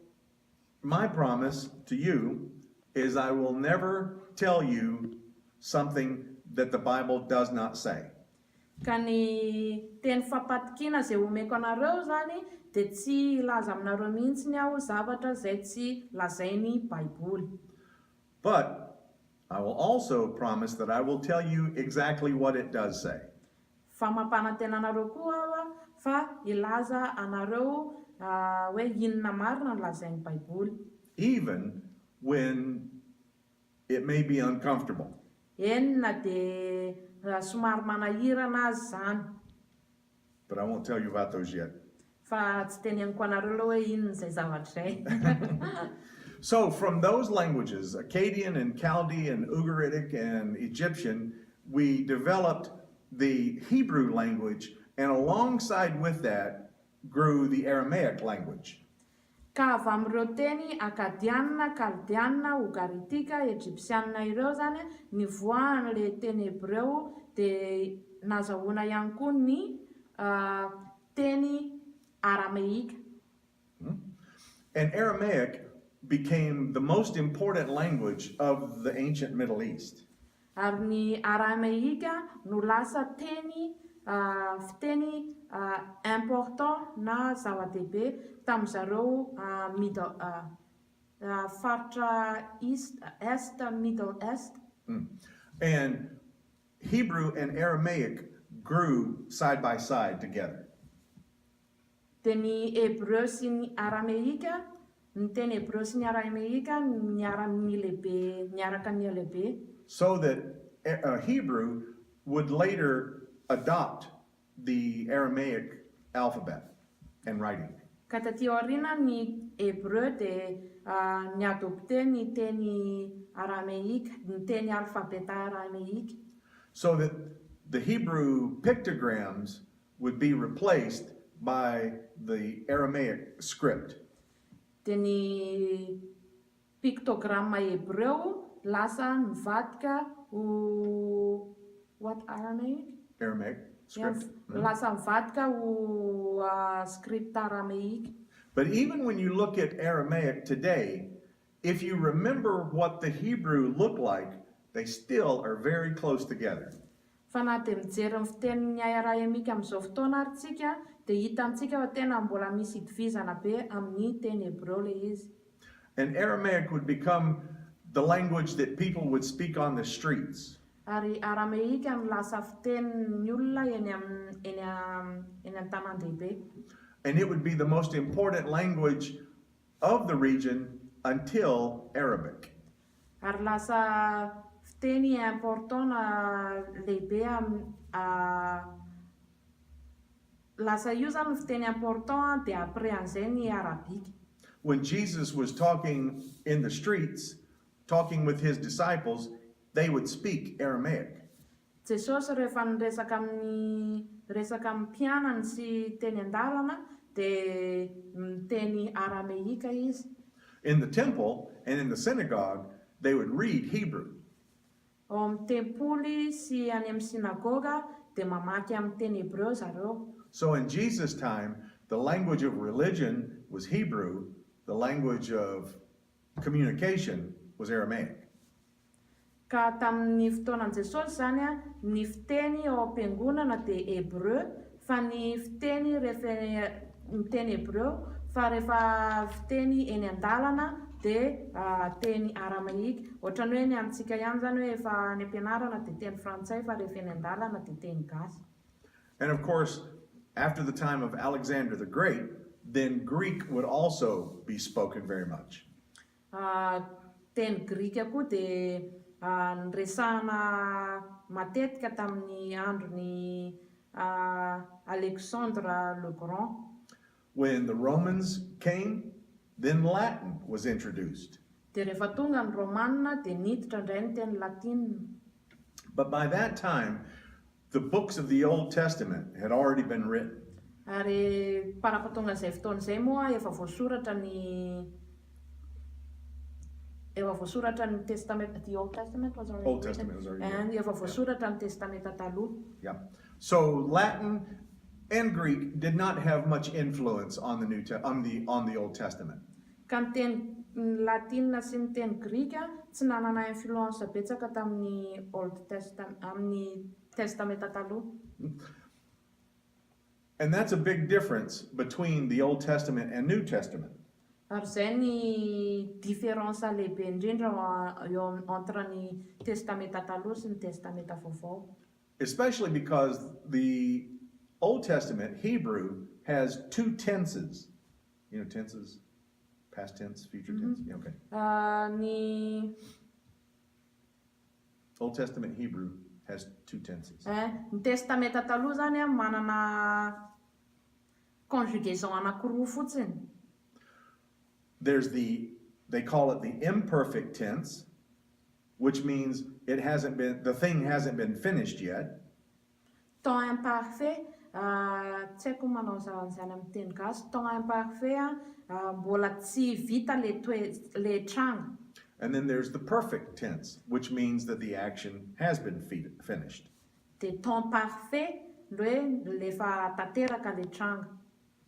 my promise to you is I will never tell you something that the Bible does not say. Ka ny teny fampatikina izay omeko anareo zany dia tsy laza aminareo mihitsy ny aho zavatra izay tsy lazainy Baiboly. But I will also promise that I will tell you exactly what it does say. Fa mampanantena anareo koa aho fa ilaza anareo hoe inona marina no lazain'ny baiboly. even when it may be uncomfortable. Enina dia somary manahirana azy zany. But I won't tell you about those yet. Fa tsy teneniko anareo aloha hoe inona izay zavatra izay. So from those languages, Akkadian and Chaldean, Ugaritic and Egyptian, we developed the Hebrew language, and alongside with that grew the Aramaic language. Ka avy amin'ireo teny akadianina, kaldianina, ugaritika, egyptianina ireo zany nivoahan'ilay teny hebreo dia nazahoana ihany koa ny teny arameika. And Aramaic became the most important language of the ancient Middle East. Ary ny arameika no lasa teny fiteny important na zava-dehibe tamin'izareo faritra est, Middle East. And Hebrew and Aramaic grew side by side together. Dia ny hebreo sy ny arameika, ny teny hebreo sy ny arameika niaraka ny lehibe. So that Hebrew would later adopt the Aramaic alphabet and writing. Ka taty aoriana ny hebreo dia niadopte ny teny arameika, ny teny alfabeta arameika. So that the Hebrew pictograms would be replaced by the Aramaic script. Dia ny pictogramma hebreo lasa mivadika ho what Aramaic? Aramaic script. Lasa mivadika ho script arameika. But even when you look at Aramaic today, if you remember what the Hebrew looked like, they still are very close together. Fa na dia mijery ny fitenin'ny arameika amin'izao fotoana ary tsika dia hita amintsika fa tena mbola misy itovizana be amin'ny teny hebreo ilay izy. And Aramaic would become the language that people would speak on the streets. Ary arameika no lasa fitenin'ny olona eny an-tanan-dehibe. And it would be the most important language of the region until Arabic. Ary lasa fiteny important na lehibe lasa io zany no fiteny important dia après an'izay ny arabika. When Jesus was talking in the streets, talking with his disciples, they would speak Aramaic. Jesosy rehefa niresaka amin'ny mpianany sy teny an-dalana dia miteny arameika izy. In the temple and in the synagogue, they would read Hebrew. Ao amin'ny tempoly sy any amin'ny sinagoga dia mamaky amin'ny teny hebreo zareo. So in Jesus' time, the language of religion was Hebrew, the language of communication was Aramaic. Ka tamin'ny fotoanan Jesosy zany ny fiteny ao am-piangonana dia hebreo, fa ny fiteny miteny hebreo, fa rehefa fiteny eny an-dalana dia teny arameika. Ohatran'ny hoe ny amintsika ihany zany hoe efa any am-pianarana dia teny frantsay, fa rehefa eny an-dalana dia teny gasy. And of course, after the time of Alexander the Great, then Greek would also be spoken very much. Teny grika koa dia niresahana matetika tamin'ny andron'ny Alexandre le Grand. When the Romans came, then Latin was introduced. Dia rehefa tonga ny Romanina dia niditra indray ny teny latina. But by that time, the books of the Old Testament had already been written. Ary parapatonga izay fotoana izay moa efa voasoratra ny Testament, the Old Testament was already Old Testament was already and efa voasoratra ny testamenta taloha. Yeah. So Latin and Greek did not have much influence on the Old Testament. Ka ny teny latina sy ny teny grika tsy nanana influence betsaka tamin'ny Old Testament, amin'ny testamenta taloha. And that's a big difference between the Old Testament and New Testament. Ary izay ny différence lehibe indrindra eo entre ny testamenta taloha sy ny testamenta vaovao. Especially because the Old Testament Hebrew has two tenses. You know tenses? Past tense, future tense? Yeah, okay. Ny Old Testament Hebrew has two tenses. ny testamenta taloha zany a manana conjugaison anankiroa fotsiny. There's they call it the imperfect tense, which means the thing hasn't been finished yet. Temps imparfait, tsy haiko manao zany amin'ny teny gasy. Temps imparfait mbola tsy vita le tranga. And then there's the perfect tense, which means that the action has been finished. De temps parfait, hoe lefa tanteraka le tranga.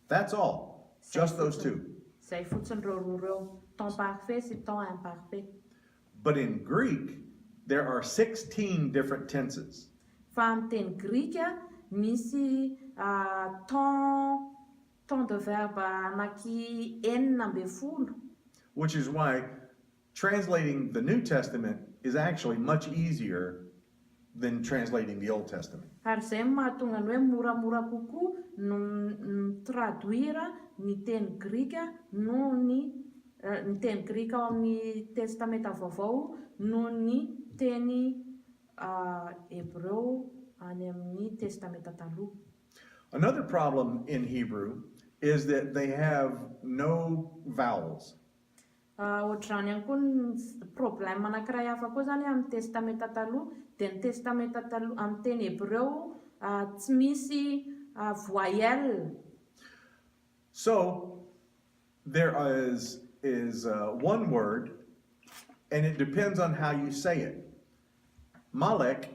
That's all. Just those two. Zay fotsiny reo roa reo. Temps parfait sy temps imparfait. But in Greek, there are 16 different tenses. Fa amin'ny teny grika misy temps de verbe anaki enina amby folo. Which is why translating the New Testament is actually much easier than translating the Old Testament. Ary zay mahatonga ny hoe moramora kokoa no traduire ny teny grika no ny teny grika ao amin'ny testamenta vaovao no ny teny hébreu any amin'ny testamenta taloha. Another problem in Hebrew is that they have no vowels. Ohatrany ihany koa ny problème anankiray hafa koa zany amin'ny testamenta taloha dia ny testamenta taloha amin'ny teny hébreu tsy misy voyelle. So there is one word, and it depends on how you say it. Malek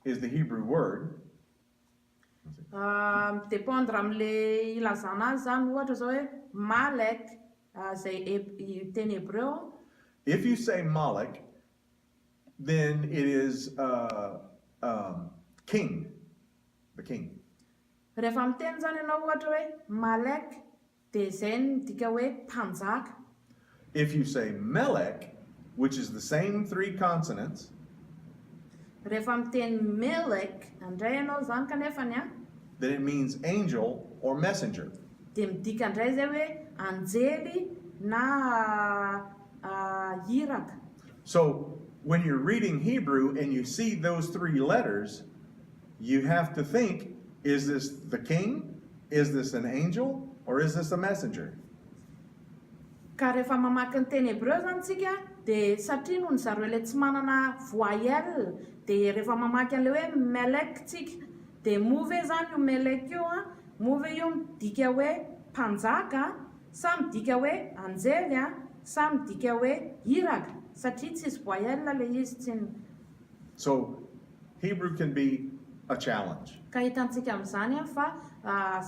is the Hebrew word. Dépendre am'le ilazana azy zany ohatra zao hoe Malek zay teny hébreu. If you say Malek, then it is king, the king. Rehefa miteny zany ianao ohatra hoe Malek de zay ny dika hoe mpanjaka. If you say Melek, which is the same three consonants, Rehefa miteny Melek andray ianao zany kanefany then it means angel or messenger. de midika andray zay hoe anjely na iraka. So when you're reading Hebrew and you see those three letters, you have to think, is this the king? Is this an angel? Or is this a messenger? Ka rehefa mamaky ny teny hébreu zany tsika de satria noho ny zareo le tsy manana voyelle de rehefa mamaky an'le hoe Melek tsika de move zany io Melek io move io midika hoe mpanjaka sa midika hoe anjely sa midika hoe iraka satria tsisy voyelle le izy tsy. So Hebrew can be a challenge Ka hitantsika amin'izany fa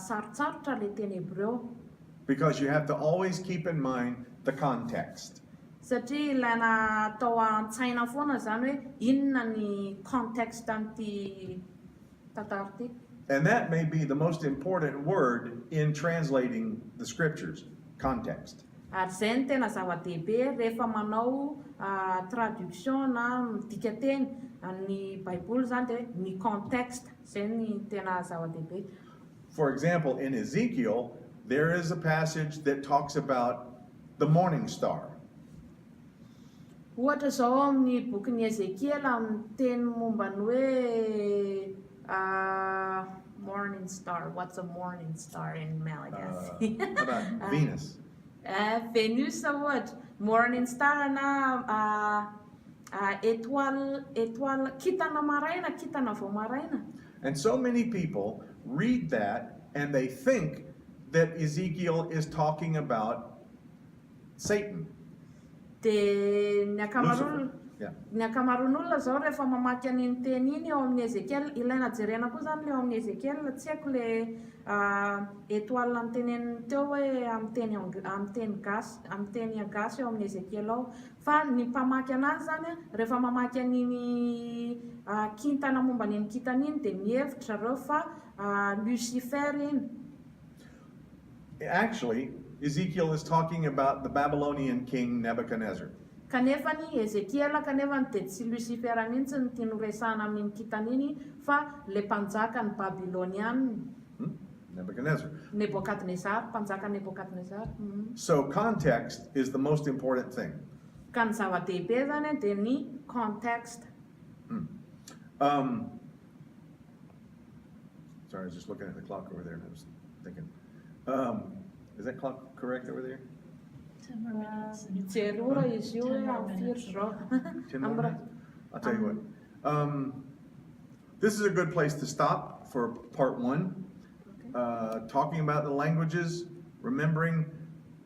sarotsarotra le teny hébreu. because you have to always keep in mind the context. Satria ilaina atao an-tsaina foana zany hoe inona ny context an'ity tantara ity. And that may be the most important word in translating the scriptures, context. Ary zay ny tena zava-dehibe rehefa manao traduction na midika teny ny baiboly zany de ny contexte zay ny tena zava-dehibe. For example, in Ezekiel, there is a passage that talks about the morning star. Ohatra zao amin'ny bokin'ny Ezekiel amin'ny teny momba ny hoe morning star. What's a morning star in Malagasy? How about Venus? Venus ohatra. Morning star na étoile kitana maraina, kitana vao maraina. And so many people read that and they think that Ezekiel is talking about Satan. De ny Yeah. akamaroan'olona zao rehefa mamaky an'iny teny iny eo amin'ny Ezekiel, ilaina jerena koa zany le eo amin'ny Ezekiel, tsy haiko le étoile noteneniny teo hoe amin'ny teny gasy eo amin'ny Ezekiel ao. Fa ny mpamaky anazy zany rehefa mamaky an'iny kintana momba an'iny kintana iny de mihevitra reo fa Lucifer iny. Actually, Ezekiel is talking about the Babylonian king Nebuchadnezzar. Kanefa ny Ezekiel kanefa ny de tsy Lucifer mihitsy ny tiany resahana amin'ny kintana iny fa le mpanjaka ny Babiloniana. Nebuchadnezzar. Nebukadnezar, mpanjaka Nebukadnezar. So context is the most important thing. Ka ny zava-dehibe zany dia ny context. Sorry, I was just looking at the clock over there and I was thinking, is that clock correct over there? 10 more minutes. Mijery ora izy io hoe amin'ny 5 zao. 10 more minutes? I'll tell you what. This is a good place to stop for part one. Talking about the languages, remembering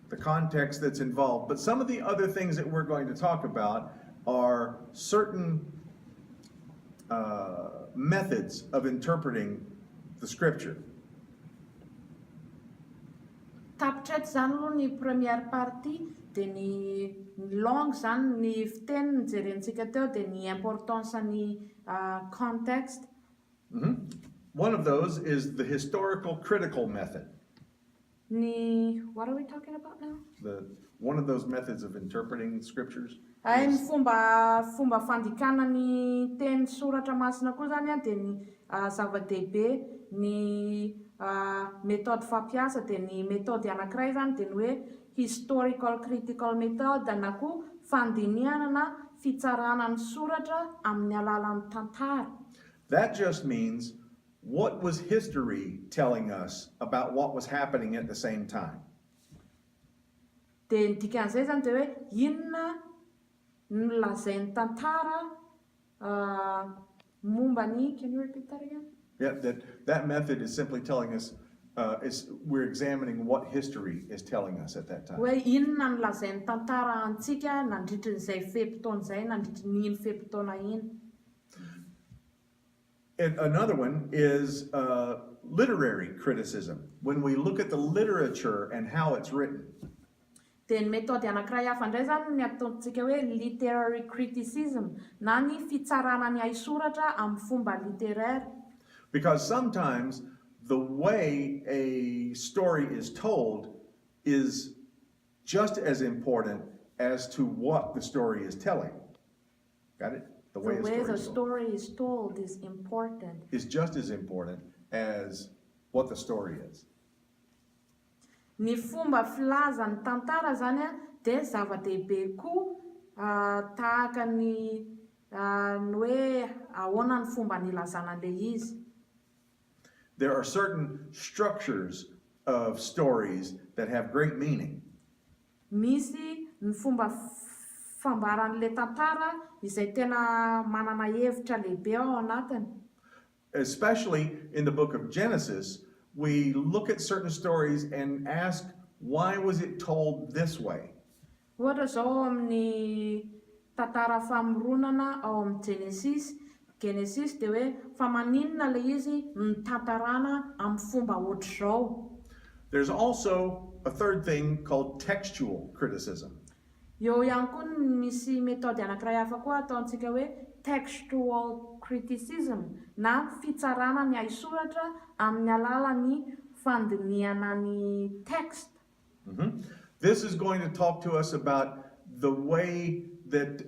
the context that's involved. But some of the other things that we're going to talk about are certain methods of interpreting the scripture. Tapitreto zany aloha ny première partie dia ny langue zany ny fiteny ny jerentsika teo dia ny importance ny context. One of those is the historical critical method. What are we talking about now? One of those methods of interpreting scriptures. Ny fomba fandikana ny teny soratra masina koa zany a dia ny zava-dehibe ny méthode fampiasa dia ny méthode anankiray zany dia ny hoe historical critical method na koa fandinihana na fitsarana ny soratra amin'ny alalan'ny tantara. That just means what was history telling us about what was happening at the same time. Dia ny dikan'izay zany dia hoe inona no lazain'ny tantara momba ny, can you repeat that again? Yeah, that method is simply telling us, we're examining what history is telling us at that time. Hoe inona no lazain'ny tantara antsika nandritrin'izay fepitaona izay nandritrin'iny fepitaona iny. And another one is literary criticism. When we look at the literature and how it's written. Dia ny méthode anankiray hafa indray zany ny ataontsika hoe literary criticism na ny fitsarana ny soratra amin'ny fomba littéraire. Because sometimes the way a story is told is just as important as to what the story is telling. Got it? The way the story is told is important. Is just as important as what the story is. Ny fomba filaza ny tantara zany a dia zava-dehibe koa tahaka ny hoe ahoana ny fomba nilazana an'ilay izy. There are certain structures of stories that have great meaning. Misy ny fomba fambaran'ilay tantara izay tena manana hevitra lehibe ao anatiny. Especially in the book of Genesis, we look at certain stories and ask, why was it told this way? Ohatra zao amin'ny tantara famoronana ao amin'ny Genesis dia hoe fa maninona ilay izy nitantarana amin'ny fomba ohatr'izao. There's also a third thing called textual criticism. Eo ihany koa misy méthode anankiray hafa koa ataontsika hoe textual criticism na fitsarana ny soratra amin'ny alalan'ny fandinihana ny text. This is going to talk to us about the way that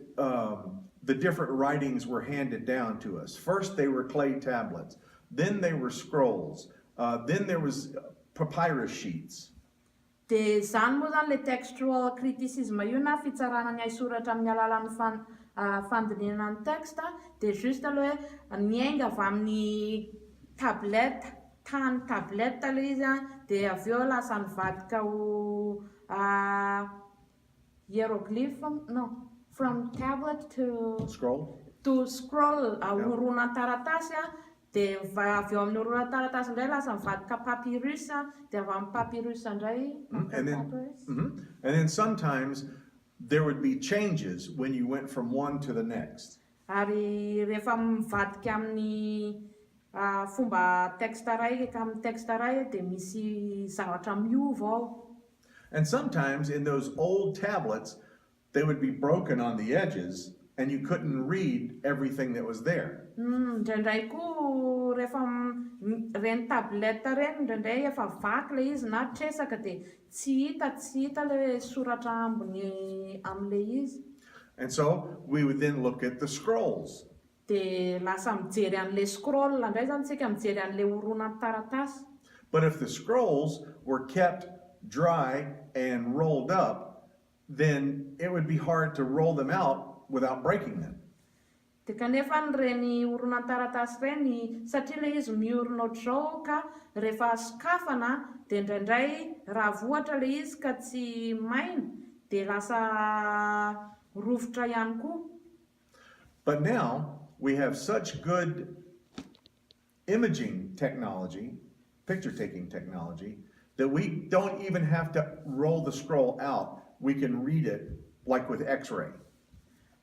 the different writings were handed down to us. First they were clay tablets, then they were scrolls, then there was papyrus sheets. Dia zany moa zany le textual criticism io na fitsarana ny soratra amin'ny alalan'ny fandinihana ny texte dia juste aloha hoe miainga avy amin'ny tablette, tany tablette ilay izy dia avy eo lasa nivadika ho hieroglyph, no, from tablet to Scroll? To scroll, horonan taratasy dia avy eo amin'ny horonan taratasy indray lasa mivadika papyrus dia avy amin'ny papyrus indray. And then sometimes there would be changes when you went from one to the next. Ary rehefa mivadika amin'ny fomba texte iray ka amin'ny texte iray dia misy zavatra miova ao. And sometimes in those old tablets, they would be broken on the edges and you couldn't read everything that was there. Indraindray koa rehefa reny tablette reny indraindray efa vaky ilay izy na tresaka dia tsy hita ilay soratra ambony amin'ilay izy. And so we would then look at the scrolls. Dia lasa mijery an'ilay scroll indray zany tsika mijery an'ilay horonan taratasy. But if the scrolls were kept dry and rolled up, then it would be hard to roll them out without breaking them. Dia kanefa reny oronan-taratasy reny, satria ilay izy miorona ohatr'izao ka rehefa sokafana dia indraindray raha vohatra ilay izy ka tsy maina dia lasa rovotra ihany koa. But now we have such good imaging technology, picture taking technology, that we don't even have to roll the scroll out. We can read it like with X-ray.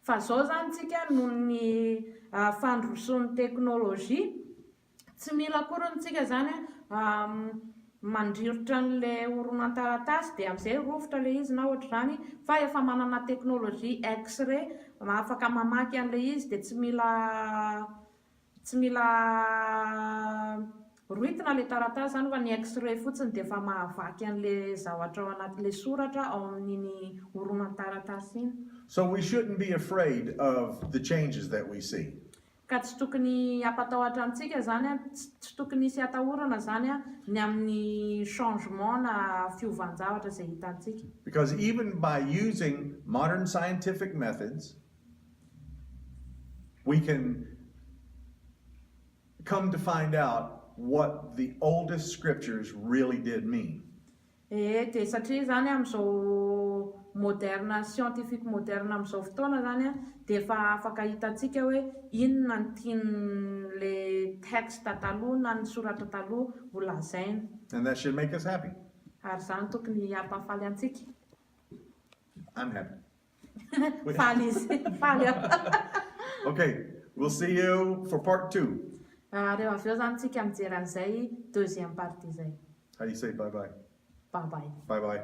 Fa zao zany tsika noho ny fandrosoan'ny teknôlôjia, tsy mila akory tsika zany mandrirotra an'ilay oronan-taratasy dia amin'izay rovotra ilay izy na ohatr'izany, fa efa manana teknôlôjia X-ray afaka mamaky an'ilay izy dia tsy mila roitina ilay taratasy zany fa ny X-ray fotsiny dia efa mahavaky an'ilay zavatra ao anatin'ilay soratra ao amin'iny oronan-taratasy iny. So we shouldn't be afraid of the changes that we see. Ka tsy tokony hampatahotra antsika zany tsy tokony hisy atahorana zany ny amin'ny changement na fiovanjavatra izay hitantsika. Because even by using modern scientific methods, we can come to find out what the oldest scriptures really did mean. Dia satria zany amin'izao moderna, scientifique moderna amin'izao fotoana zany dia efa afaka hitantsika hoe inona ny tian'ilay texte taloha na ny soratra taloha ho lazaina. And that should make us happy. Ary zany tokony hampafaly antsika. I'm happy. Faly izy, faly aho. Okay, we'll see you for part 2. Rehefa avy eo zany tsika mijery an'izay deuxième partie zay. How do you say bye-bye? Bye bye. Bye-bye.